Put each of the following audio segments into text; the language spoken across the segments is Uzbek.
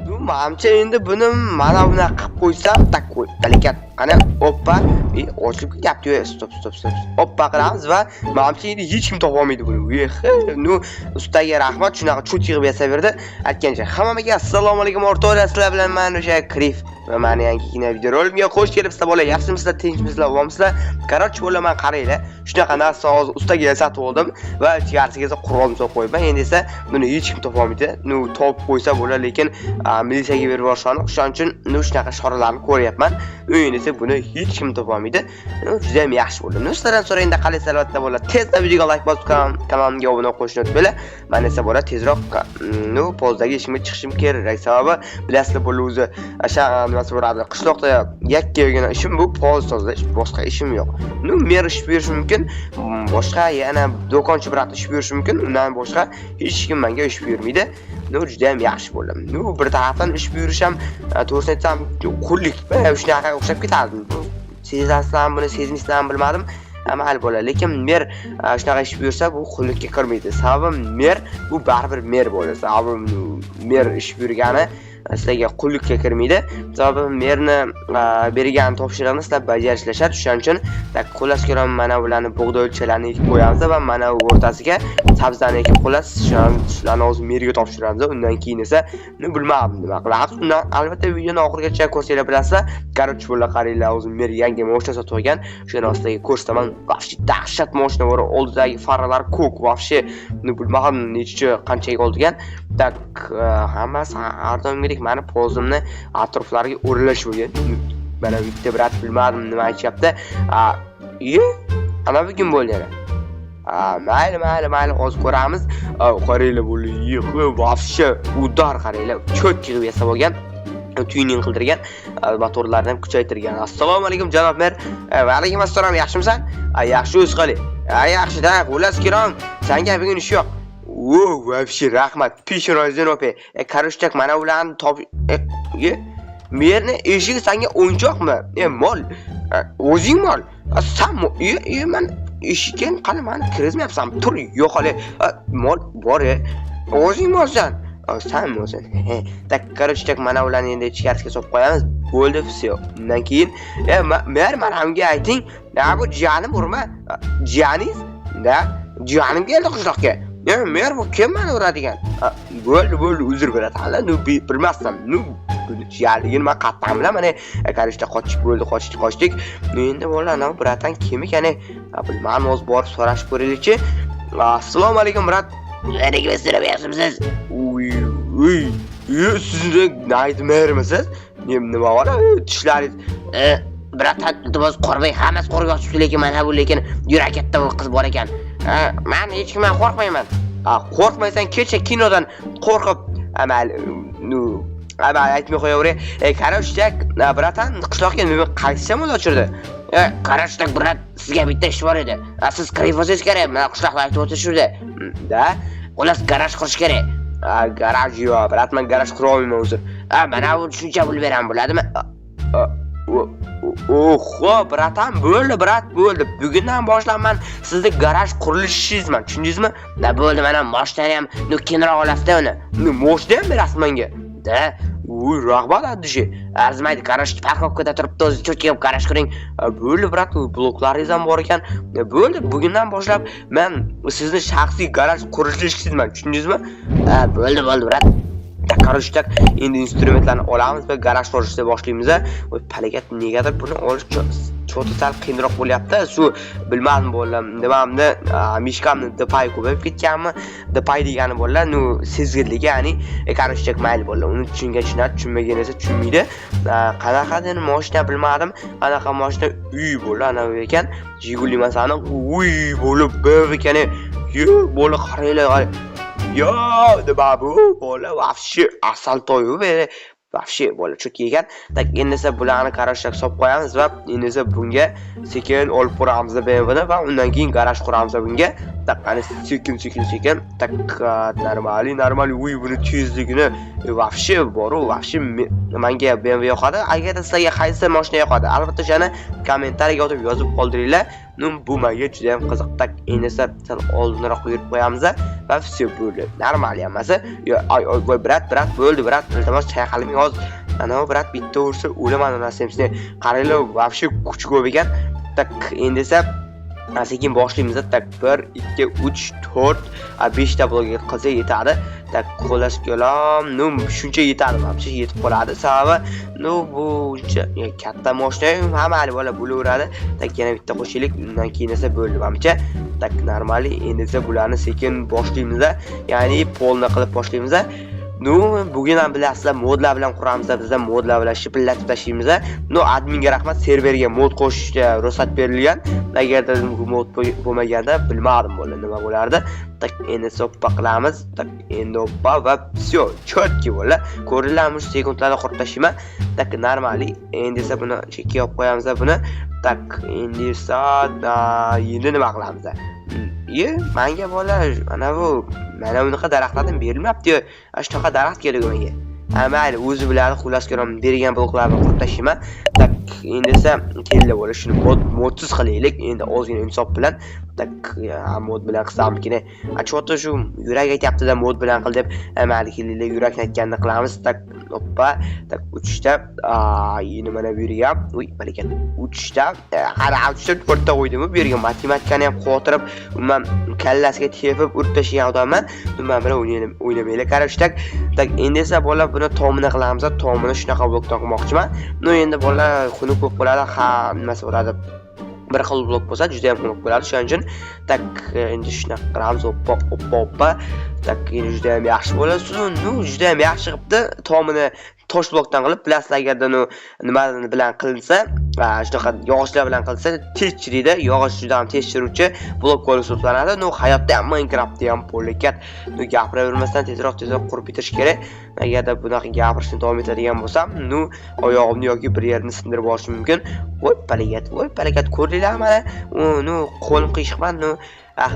Bu menimcha endi buni mana bunaqa qilib qo'ysam, tak qo'y. Balikat. Qani, oppa, ochib ketyapti. Stop. Oppa qilamiz va menimcha endi hech kim topa olmaydi buni. Nu ustaga rahmat, shunaqa cho't yig'ib yasaverdi. Aytgancha, hammaga assalomu alaykum o'rtoqlar, sizlar bilan men o'sha Krif va meni yangi video rolimga xush kelibsizlar bola. Yaxshimisizlar, tinchmisizlar, omsizlar? Qaroch bo'la men qaranglar. Shunaqa narsa hozir ustaga yasatib oldim va ichkarisiga esa qurol solib qo'yman. Endi esa buni hech kim topa olmaydi. Nu topib qo'ysa bo'lar, lekin militsiyaga berib yuborishani, shuning uchun shunaqa shoralarni ko'ryapman. O'yin esa buni hech kim topa olmaydi. Juda ham yaxshi bo'ldi. Sizlardan so'rayda qalay salatda bo'lar. Tezda videoga like bosib, kanalimga obuna bo'lishni unutmanglar. Men esa bo'lar tezroq pozdagi ishimga chiqishim kerak. Sababi bilasizlar bo'lar o'zi o'sha nimasi bo'ladi. Qishloqda yakkagina ishim bu poz tozalash, boshqa ishim yo'q. Mer ish berish mumkin, boshqa yana do'konchi bilan ish berish mumkin. Undan boshqa hech kim menga ish bermaydi. Juda ham yaxshi bo'ldi. Bir tarafdan ish berish ham to'g'risini aytsam, qullik. Shunaqa o'xshab ketadi. Sezasizlarmi, buni sezmaysizlarmi bilmadim. Amal bo'ladi, lekin mer shunaqa ish buyursa bu qullikka kirmaydi. Sababi mer bu baribir mer bo'ladi. Sababi mer ish buyurgani sizlarga qullikka kirmaydi. Sababi merni bergan topshiriqni sizlar bajarishlashadi. Shuning uchun qo'llash kerak, mana bularni bug'doychalarni ekib qo'yamiz va mana o'rtasiga sabzani ekib qo'yamiz. Shularni o'zi merga topshiramiz. Undan keyin esa bilmadim nima qilamiz. Undan albatta videoni oxirigacha ko'rsanglar bilasizlar. Qaroch bo'la qaranglar, o'zi mer yangi mashina sotib olgan. Shuni sizlarga ko'rsataman. Vafshi dahshat mashina bor. Oldidagi faralar ko'k, vafshi bilmadim necha qanchaga olgan. Tak hammasi ardongilik meni pozimni atroflariga o'ralash bo'lgan. Mana bitta brat bilmadim nima aytayapti. Ana bugun bo'ladi. Mayli, hozir ko'ramiz. Qaranglar bo'ldi. Vafshi udar qaranglar. Cho't yig'ib yasab olgan. Tuning qildirgan, motorlarni ham kuchaytirgan. Assalomu alaykum janob mer. Va alaykum assalom, yaxshimisan? Yaxshi o'z qali. Yaxshi-da, xullas kirom. Senga bugun ish yo'q. Вообще rahmat. Pishroyzin opa. Qarishtak mana ularni merni eshigi senga o'yinchoqmi? Mol. O'zing mol. Sen men eshikka qani meni kirgizmayapsan. Tur, yo'q hali. Mol bor. O'zing molsan. Sen o'zing. Tak qarishtak mana ularni endi ichkarisiga solib qo'yamiz. Bo'ldi, всё. Undan keyin mer menamga ayting, bu jiyanim urma. Jiyaningiz? Da, jiyanim keldi qishloqqa. Mer bu kim meni uradigan? Bo'ldi, uzr beradi. Bilmasam. Buni jiyaligini men qattan bilaman. Qarishda qochdik. Endi bo'lar, bratan kim ekan? Bilmadim, o'z borib so'rashib ko'raylikchi. Assalomu alaykum, brat. Alaykum assalom, yaxshimisiz? Siz naytmermisiz? Nima bor? Tishlaringiz Bratan, iltimos qo'rmay, hammasi qo'rga ochibdi, lekin mana bu yurak katta qiz bor ekan. Men hech kimdan qo'rqmayman. Qo'rqmaysan, kecha kinodan qo'rqib aytmay qo'yaver. Qarashdak, bratan, qishloqqa nima qaysi shamol ochirdi? Qarashdak, brat, sizga bitta ish bor edi. Siz Krifosiz kerak, men qishloqda aytib o'tirishdi. Da, xullas garaj qurish kerak. Garaj yo'q, brat, men garaj qura olmayman o'zim. Mana bu tushuncha pul beraman, bo'ladimi? Bratan, bo'ldi, brat, bo'ldi. Bugundan boshlab men sizni garaj qurilishingizman, tushundingizmi? Bo'ldi, mana mashinani ham kenroq olasizda uni. Moshina ham berasiz menga. Da, rahmat addishi. Arzimaydi, garaj parkovkada turibdi, o'zi cho'kib garaj qiling. Bo'ldi, brat, bloklaringiz ham bor ekan. Bo'ldi, bugundan boshlab men sizni shaxsiy garaj qurilishingizman, tushundingizmi? Bo'ldi, brat. Qarashdak, endi instrumentlarni olamiz va garaj qurishni boshlaymiz. Palagat negadir buni olish cho'ti sal qiyinroq bo'lyapti. Shu bilmadim bo'lam, nimamni mishkamni depay ko'payib ketganmi? Depay degani bo'lar, sezgirligi, ya'ni qarashdak mayli bo'lar. Uni tushunmagan esa tushunmaydi. Qanaqadir mashina bilmadim, qanaqa mashina uy bo'lar, ana bu ekan. Jiguli masalan, uy bo'lib bir ekan. Bo'la qaranglar. Babu, bola vafshi asal to'yu beri. Vafshi bola cho'k yegan. Tak endi esa bularni qarashak solib qo'yamiz va endi esa bunga sekin olib boramiz BMWni va undan keyin garaj quramiz bunga. Tak ana sekin. Tak normal uy buni tezligini vafshi bor, vafshi menga BMW yoqadi. Agar sizlarga qaysi mashina yoqadi, albatta o'shani kommentariyaga yozib qoldiringlar. Ну bu menga juda ham qiziq. Tak endi esa sal oldinroq yurib qo'yamiz va все bo'ldi. Normal emas. Voy brat bo'ldi brat. Iltimos chayqaliming hozir. Ana brat bitta ursa o'laman nasimsini. Qaranglar, вообще kuch ko'p ekan. Tak endi esa sekin boshlaymiz. Tak 1 2 3 4 5 ta blokga qilsa yetadi. Tak qo'llash kelam. Nu shuncha yetadi, вообще yetib qoladi. Sababi nu bu katta mashina hamma bola bo'laveradi. Tak yana bitta qo'shaylik, undan keyin esa bo'ldi menimcha. Tak normali endi esa bularni sekin boshlaymiz. Ya'ni polni qilib boshlaymiz. Nu bugun ham bilasizlar, modlar bilan quramiz, biz ham modlar bilan shipillatib tashlaymiz. Nu adminga rahmat, serverga mod qo'shishga ruxsat berilgan. Agarda bu mod bo'lmaganda bilmadim bo'la nima bo'lardi. Tak endi soppa qilamiz. Tak endi oppa va всё, chotki bo'la. Ko'ringlarmi shu sekundlarda qurib tashlayman. Tak normali. Endi esa buni chekka olib qo'yamiz buni. Tak endi esa endi nima qilamiz? Menga bola ana bu mana bunaqa daraxtlardan berilmayapti-yu. Shunaqa daraxt kerak menga. Mayli, o'zi biladi, xullas ko'ram, bergan bloklarni qurib tashlayman. Tak endi esa kella bo'la shuni modsiz qilaylik. Endi ozgina insof bilan tak mod bilan qilsamkina. Achotda shu yurak aytayapti-da mod bilan qil deb. Mayli, kelinglar yurakni aytganini qilamiz. Tak oppa, tak 3 ta. Endi mana bu yerga, voy, barakat. 3 ta. Qara 3 ta 4 ta qo'ydim. Bu yerga matematikani ham qo'tirib, umuman kallasiga tepib urib tashlagan odamman. Nima bilan o'ynamaylar. Qarang, tak endi esa bola buni tomini qilamiz. Tomini shunaqa blokdan qilmoqchiman. No endi bola xunuk ko'p bo'ladi, nimasi bo'ladi. Bir xil blok bo'lsa juda ham xunuk bo'ladi. Shuning uchun tak endi shunaqa qilamiz. Oppa. Tak endi juda ham yaxshi bo'ladi. Nu juda ham yaxshi qilibdi. Tomini tosh blokdan qilib, plastik agarda nima bilan qilinsa, shunaqa yog'ochlar bilan qilinsa, tez chiriydi. Yog'och juda ham tez chiruvchi blok bo'lib hisoblanadi. Nu hayotda ham Minecraftda ham polikat. Nu gapiravermasdan tezroq qurib bitirish kerak. Agarda bunaqa gapirishni davom etadigan bo'lsam, nu oyog'imni yoki bir yerini sindirib olishim mumkin. Voy palakat ko'ringlar mana. Nu qo'lim qiyshiqman, nu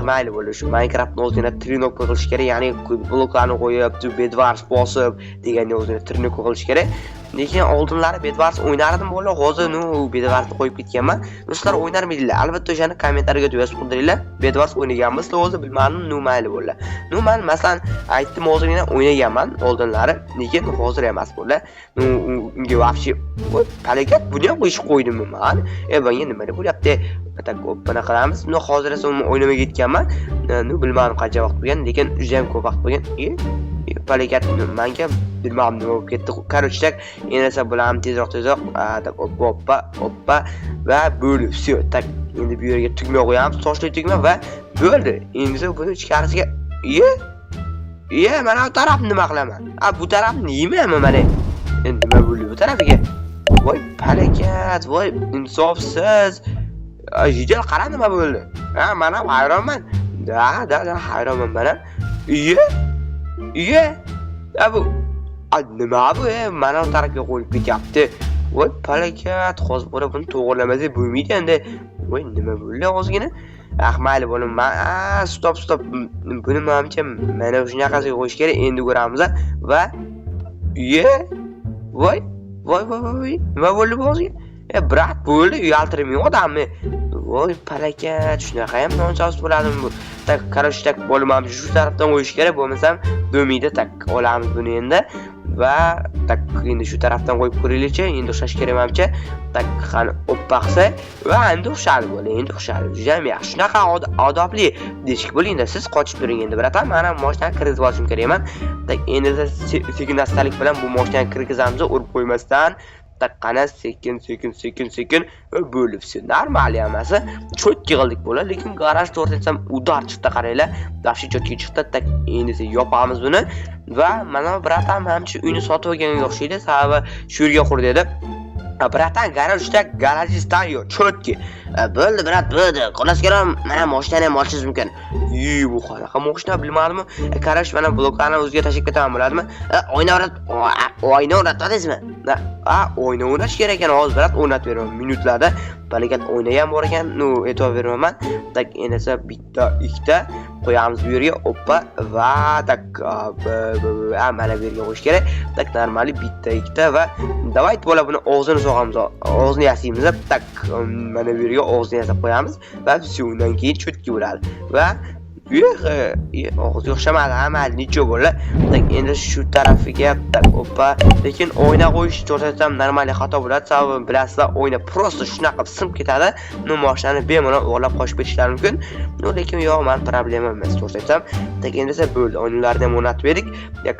mayli bo'ldi. Shu Minecraftni o'zina trinok qilish kerak, ya'ni bloklarni qo'yib, bedwars bosib deganda o'zina trinok qilish kerak. Lekin oldinlari bedwars o'ynardim bo'la, hozir bedwarsni qo'yib ketganman. Sizlar o'ynarmidinglar? Albatta o'shani kommentariyga yozib qoldiringlar. Bedwars o'ynaganmisizlar, o'zi bilmadim, mayli bo'la. Men masalan aytdim, hozirgina o'ynaganman oldinlari, lekin hozir emas bo'la. Unga вообще palakat buni ham qo'yib qo'ydim men. Menga nima bo'lyapti? Tak o'pana qilamiz. Hozir esa o'ynamay ketganman. Bilmadim qancha vaqt bo'lgan, lekin juda ham ko'p vaqt bo'lgan. Palakat menga bilmadim nima bo'lib ketdi. Короче, tak endi esa bularni tezroq tak oppa va bo'ldi. Всё, tak endi bu yerga tugma qo'yamiz, toshli tugma va bo'ldi. Endi esa buni ichkarisiga mana bu tarafni nima qilaman? Bu tarafni yeymanmi mana? Endi nima bo'ldi bu tarafiga? Voy palakat, voy insofsiz. Jidal qara nima bo'ldi? Mana hayronman. Da hayronman mana. Bu nima bu? Mana bu tarafga qo'yib ketyapti. Voy palakat, hozir bora buni to'g'rilamasak bo'lmaydi endi. Voy nima bo'ldi ozgina? Mayli bo'lim. Stop. Buni menimcha mana shunaqasiga qo'yish kerak. Endi ko'ramiz va voy. Nima bo'ldi bu ozgina? Brat bo'ldi, uyaltirmay odamni. Voy palakat, shunaqa ham nonsens bo'ladimi bu? Tak, qarashib tak bo'limam shu tarafdan qo'yish kerak, bo'lmasam bo'lmaydi. Tak, olamiz buni endi va tak endi shu tarafdan qo'yib ko'raylikchi. Endi o'xshash kerak menimcha. Tak, qani oppa qilsa va endi o'xshadi bo'la, endi o'xshadi. Juda ham yaxshi. Shunaqa odobli deshik bo'ling-da. Siz qochib turing endi, bratam. Mana mashinani kirgizib olishim kerakman. Tak, endi sekin-astalik bilan bu mashinani kirgizamiz, urib qo'ymasdan. Tak qana sekin bo'lib normal emas. Cho'tki qildik bo'la, lekin garaj to'rtinsam udar chiqdi, qaranglar. Dashi cho'tki chiqdi. Tak endi yopamiz buni va mana bratam hamchi uyni sotib olganga o'xshaydi. Sababi shu yerga qur dedi. Bratan garajistan yo'q, cho'tki. Bo'ldi brat, bo'ldi. Xullas kelam, mana mashinani ham olishingiz mumkin. Bu qanaqa mashina bilmadimmi? Qarash mana bloklarni o'ziga tashib ketaman bo'ladimi? Oyna o'ratadingizmi? oyna o'ynash kerak ekan, hozir birat o'ynatib beraman minutlarda. Balikat o'ynayam bor ekan, e'tibor beraman. Tak endi esa bitta, ikkita qo'yamiz bu yerga. Oppa va tak mana bu yerga qo'yish kerak. Tak normali bitta, ikkita va davayt bola buni og'zini sog'amiz, og'zini yasaymiz. Tak mana bu yerga og'zini yasab qo'yamiz va undan keyin cho'tki bo'ladi. Va og'izga o'xshamadi, mayli necha bo'ldi. Tak endi shu tarafiga tak oppa, lekin o'yna qo'yish to'xtatsam normal xato bo'ladi. Sababi bilasizlar, o'yna prosta shunaqa sim ketadi. Mashinani bemalol o'g'irlab qochib ketishlari mumkin. Lekin yo'q, men problema emas to'xtatsam. Tak endi esa bo'ldi. O'yinlarni ham o'ynatib berdik.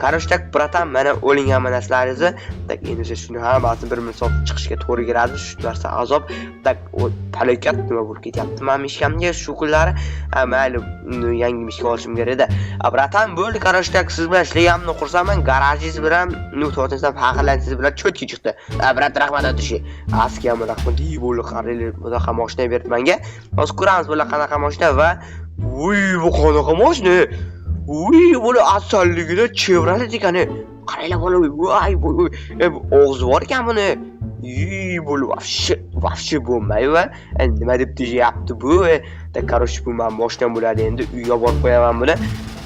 Qarash tak bratan, mana o'lingan narsalarimizni tak endi esa shuni hammasini bir misol chiqishga to'g'ri keladi. Shu narsa azob. Tak falokat nima bo'lib ketyapti. Men mishkamga shu kunlari mayli yangi mishka olishim kerak edi. Bratan bo'ldi, qarashdak siz bilan ishlaganimni qursaman, garajingiz bilan, to'g'risam faxrlansiz bilan cho'tki chiqdi. Brat, rahmat aytishi. Askiga rahmat deb bo'ldi, qaranglar, bunaqa mashina berdi menga. Hozir ko'ramiz bular qanaqa mashina va bu qanaqa mashina? Bular asalligida Chevrolet ekan. Qaranglar bola, og'zi bor ekan buni. Bu vafshi bo'lmaydi va nima deb deyapti bu? Qarosh bu men boshdan bo'ladi, endi uyga borib qo'yaman buni.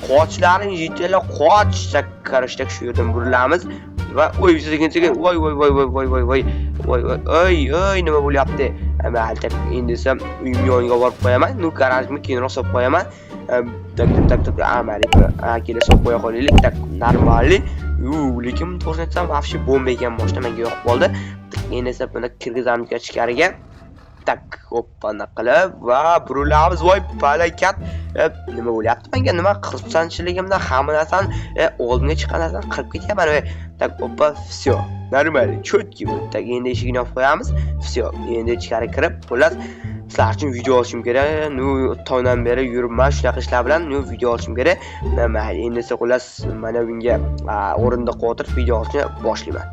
Qochlaring yetinglar, qoch. Qarashdak shu yerdan burilamiz va sekin voy nima bo'lyapti? Mayli, endi esa uyim yoniga borib qo'yaman. Garajimni keyinroq solib qo'yaman. Tak amali kelib solib qo'ya qolaylik. Tak normali. Lekin to'g'risini aytsam, vafshi bomba ekan, mashina menga yoqib qoldi. Endi esa buni kirgizamiz ichkariga. Tak hoppana qilib va burilamiz. Voy falokat. Nima bo'lyapti menga? Nima qirsanchiligimdan hamma narsani oldimga chiqqan narsani qilib ketyapman. Tak hoppa, всё. Normal, cho'tki bu. Tak endi eshigini yopib qo'yamiz. Всё. Endi ichkari kirib, xullas sizlar uchun video olishim kerak. Tongdan beri yuribman shunaqa ishlar bilan, video olishim kerak. Mayli, endi esa xullas mana bunga o'rindiqqa o'tirib video olishni boshlayman.